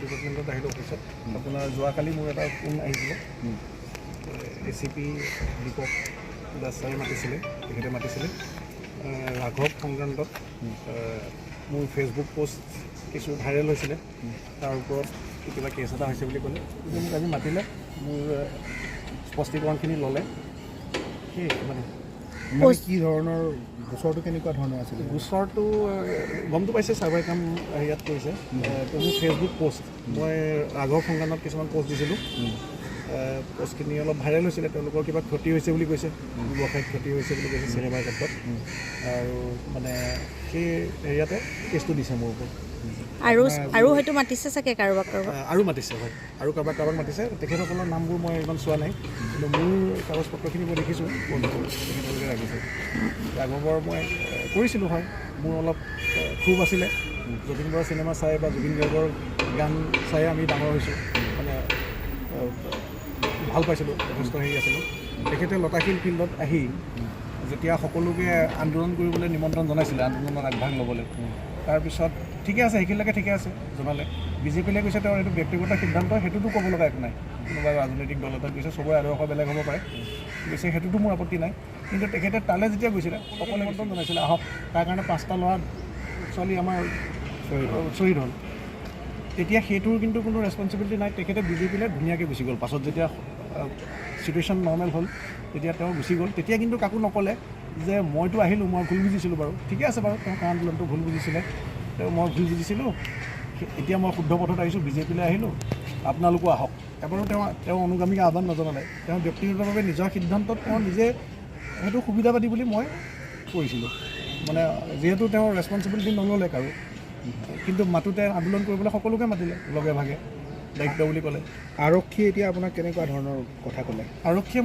ডিপাৰ্টমেণ্টত আহিলোঁ অফিচত আপোনাৰ যোৱাকালি মোৰ এটা ফোন আহিছিলে ACP দীপক দাস ছাৰে মাতিছিলে তেখেতে মাতিছিলে ৰাঘৱ সংক্ৰান্তত মোৰ ফেচবুক পোষ্ট কিছু ভাইৰেল হৈছিলে তাৰ ওপৰত কিবা কেছ এটা হৈছে বুলি ক'লে কিন্তু মোক আজি মাতিলে মোৰ স্পষ্টীকৰণখিনি ল'লে সেই মানে কি ধৰণৰ গোচৰটো কেনেকুৱা ধৰণৰ আছিলে গোচৰটো গমটো পাইছে চাৰ্ভাৰ কাম ইয়াত কৰিছে তো মোৰ ফেচবুক পোষ্ট মই ৰাঘৱ সংক্ৰান্তত কিছুমান পোষ্ট দিছিলোঁ পোষ্টখিনি অলপ ভাইৰেল হৈছিলে তেওঁলোকৰ কিবা ক্ষতি হৈছে বুলি কৈছে ব্যৱসায়িক ক্ষতি হৈছে বুলি কৈছে চিনেমাৰ ক্ষেত্ৰত আৰু মানে সেই হেৰিয়াতে কেছটো দিছে মোৰ ওপৰত আৰু হয়তো মাতিছে চাগে কাৰোবাক আৰু মাতিছে হয় আৰু কাৰোবাক মাতিছে তেখেতসকলৰ নামবোৰ মই ইমান চোৱা নাই কিন্তু মোৰ কাগজ পত্ৰখিনি মই দেখিছোঁ তেখেতলোকে ৰাখিছে ৰাঘৱৰ মই কৰিছিলোঁ হয় মোৰ অলপ ক্ষোভ আছিলে যতীন বৰা চিনেমা চাই বা জুবিন গাৰ্গৰ গান চাই আমি ডাঙৰ হৈছোঁ মানে ভাল পাইছিলোঁ যথেষ্ট হেৰি আছিলোঁ তেখেতে লতাশিল ফিল্ডত আহি যেতিয়া সকলোকে আন্দোলন কৰিবলৈ নিমন্ত্ৰণ জনাইছিলে আন্দোলনত আগভাগ ল'বলৈ তাৰপিছত ঠিকে আছে সেইখিনিলৈকে ঠিকে আছে জনালে বিজেপিলৈ কৈছে তেওঁৰ এইটো ব্যক্তিগত সিদ্ধান্ত সেইটোতো ক'ব লগা একো নাই কোনোবা ৰাজনৈতিক দল এটাত গৈছে চবৰে আদৰ্শ বেলেগ হ'ব পাৰে গৈছে সেইটোতো মোৰ আপত্তি নাই কিন্তু তেখেতে তালৈ যেতিয়া গৈছিলে সকলো নিমন্ত্ৰণ জনাইছিলে আহক তাৰ কাৰণে 5টা ল'ৰা ছোৱালী আমাৰ শ্বহীদ হ'ল তেতিয়া সেইটোৰ কিন্তু কোনো ৰেছপনচিবিলিটি নাই তেখেতে বিজেপিলৈ ধুনীয়াকৈ গুচি গ'ল পাছত যেতিয়া চিটুৱেশ্যন নৰ্মেল হ'ল তেতিয়া তেওঁ গুচি গ'ল তেতিয়া কিন্তু কাকো নক'লে যে মইতো আহিলোঁ মই ভুল বুজিছিলোঁ বাৰু ঠিকে আছে বাৰু তেওঁ আন্দোলনটো ভুল বুজিছিলে তেওঁ মই ভুল বুজিছিলোঁ এতিয়া মই শুদ্ধ পথত আহিছোঁ বিজেপিলৈ আহিলোঁ আপোনালোকো আহক এবাৰো তেওঁ অনুগামীক আহ্বান নজনালে তেওঁ ব্যক্তিগতভাৱে নিজৰ সিদ্ধান্তত তেওঁ নিজে সেইটো সুবিধাবাদী বুলি মই কৰিছিলোঁ মানে যিহেতু তেওঁৰ ৰেছপনচিবিলিটি নল'লে কাৰো কিন্তু মাতোতে আন্দোলন কৰিবলৈ সকলোকে মাতিলে লগে ভাগে দায়িত্ব বুলি ক'লে আৰক্ষীয়ে এতিয়া আপোনাক কেনেকুৱা ধৰণৰ কথা ক'লে আৰক্ষীয়ে